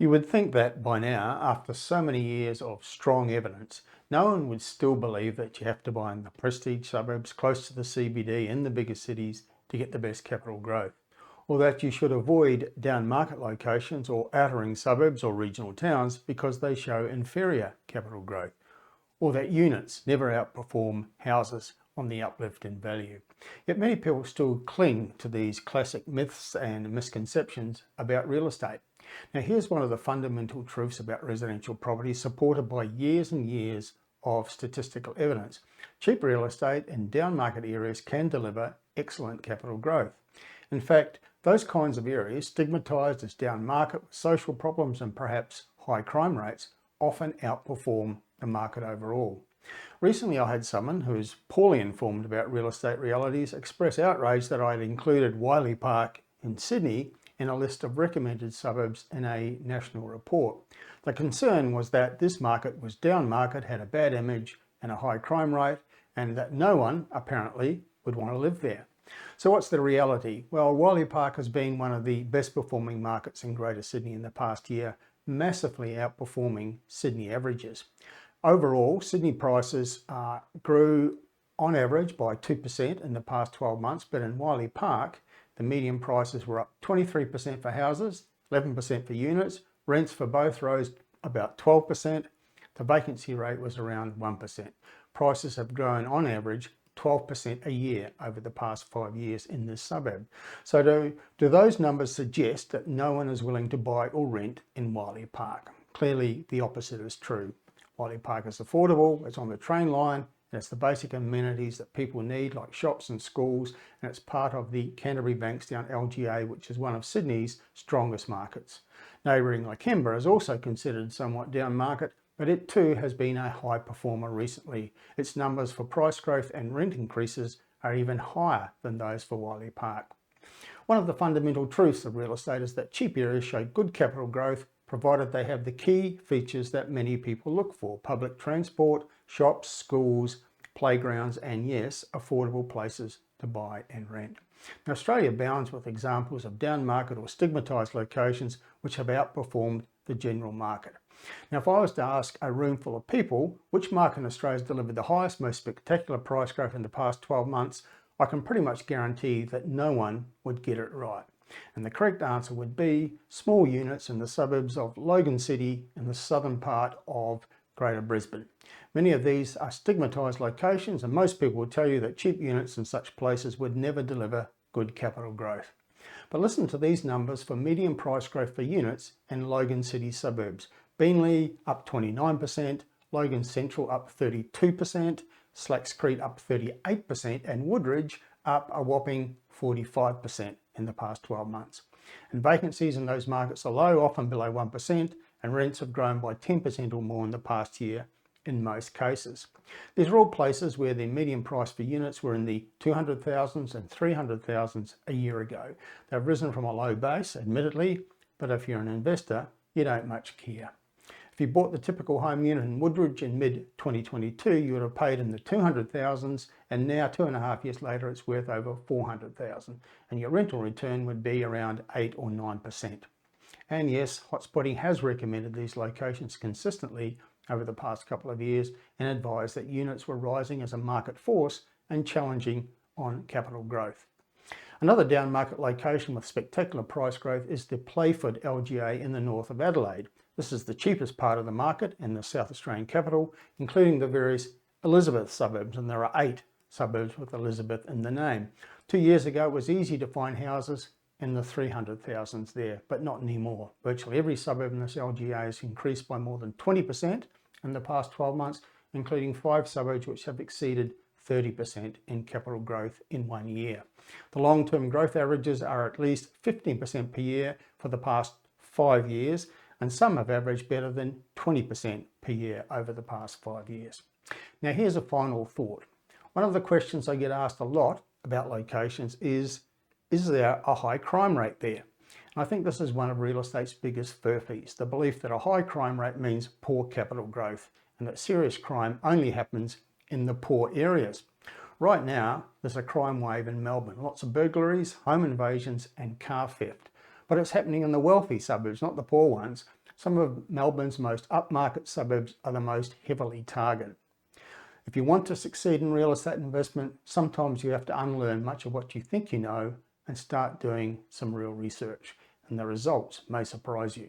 You would think that by now, after so many years of strong evidence, no one would still believe that you have to buy in the prestige suburbs close to the CBD in the bigger cities to get the best capital growth, or that you should avoid down market locations or outer ring suburbs or regional towns because they show inferior capital growth, or that units never outperform houses on the uplift in value. Yet many people still cling to these classic myths and misconceptions about real estate. Now here's one of the fundamental truths about residential property supported by years and years of statistical evidence. Cheap real estate in down market areas can deliver excellent capital growth. In fact, those kinds of areas stigmatised as down market with social problems and perhaps high crime rates often outperform the market overall. Recently I had someone who is poorly informed about real estate realities express outrage that I had included Wiley Park in Sydney in a list of recommended suburbs in a national report. The concern was that this market was down market, had a bad image and a high crime rate, and that no one apparently would want to live there. So what's the reality? Well, Wiley Park has been one of the best performing markets in Greater Sydney in the past year, massively outperforming Sydney averages. Overall, Sydney prices grew on average by 2% in the past 12 months, but in Wiley Park, the median prices were up 23% for houses, 11% for units, rents for both rose about 12%, the vacancy rate was around 1%. Prices have grown on average 12% a year over the past 5 years in this suburb. So do those numbers suggest that no one is willing to buy or rent in Wiley Park? Clearly the opposite is true. Wiley Park is affordable, it's on the train line, and it's the basic amenities that people need like shops and schools, and it's part of the Canterbury Bankstown LGA, which is one of Sydney's strongest markets. Neighbouring Lakemba is also considered somewhat down market, but it too has been a high performer recently. Its numbers for price growth and rent increases are even higher than those for Wiley Park. One of the fundamental truths of real estate is that cheap areas show good capital growth provided they have the key features that many people look for: public transport, shops, schools, playgrounds, and yes, affordable places to buy and rent. Now, Australia abounds with examples of down market or stigmatised locations which have outperformed the general market. Now, if I was to ask a room full of people which market in Australia has delivered the highest, most spectacular price growth in the past 12 months, I can pretty much guarantee that no one would get it right. And the correct answer would be small units in the suburbs of Logan City in the southern part of Greater Brisbane. Many of these are stigmatised locations, and most people will tell you that cheap units in such places would never deliver good capital growth. But listen to these numbers for median price growth for units in Logan City suburbs. Beenleigh up 29%, Logan Central up 32%, Slacks Creek up 38%, and Woodridge up a whopping 45% in the past 12 months. And vacancies in those markets are low, often below 1%, and rents have grown by 10% or more in the past year in most cases. These are all places where the median price for units were in the 200,000s and 300,000s a year ago. They've risen from a low base, admittedly, but if you're an investor, you don't much care. If you bought the typical home unit in Woodridge in mid-2022, you would have paid in the 200,000s, and now 2.5 years later it's worth over 400,000, and your rental return would be around 8 or 9%. And yes, Hotspotting has recommended these locations consistently over the past couple of years and advised that units were rising as a market force and challenging on capital growth. Another down market location with spectacular price growth is the Playford LGA in the north of Adelaide. This is the cheapest part of the market in the South Australian capital, including the various Elizabeth suburbs, and there are 8 suburbs with Elizabeth in the name. 2 years ago it was easy to find houses in the 300,000s there, but not anymore. Virtually every suburb in this LGA has increased by more than 20% in the past 12 months, including 5 suburbs which have exceeded 30% in capital growth in 1 year. The long-term growth averages are at least 15% per year for the past 5 years, and some have averaged better than 20% per year over the past 5 years. Now here's a final thought. One of the questions I get asked a lot about locations is there a high crime rate there? And I think this is one of real estate's biggest furphies, the belief that a high crime rate means poor capital growth and that serious crime only happens in the poor areas. Right now, there's a crime wave in Melbourne, lots of burglaries, home invasions and car theft. But it's happening in the wealthy suburbs, not the poor ones. Some of Melbourne's most upmarket suburbs are the most heavily targeted. If you want to succeed in real estate investment, sometimes you have to unlearn much of what you think you know and start doing some real research, and the results may surprise you.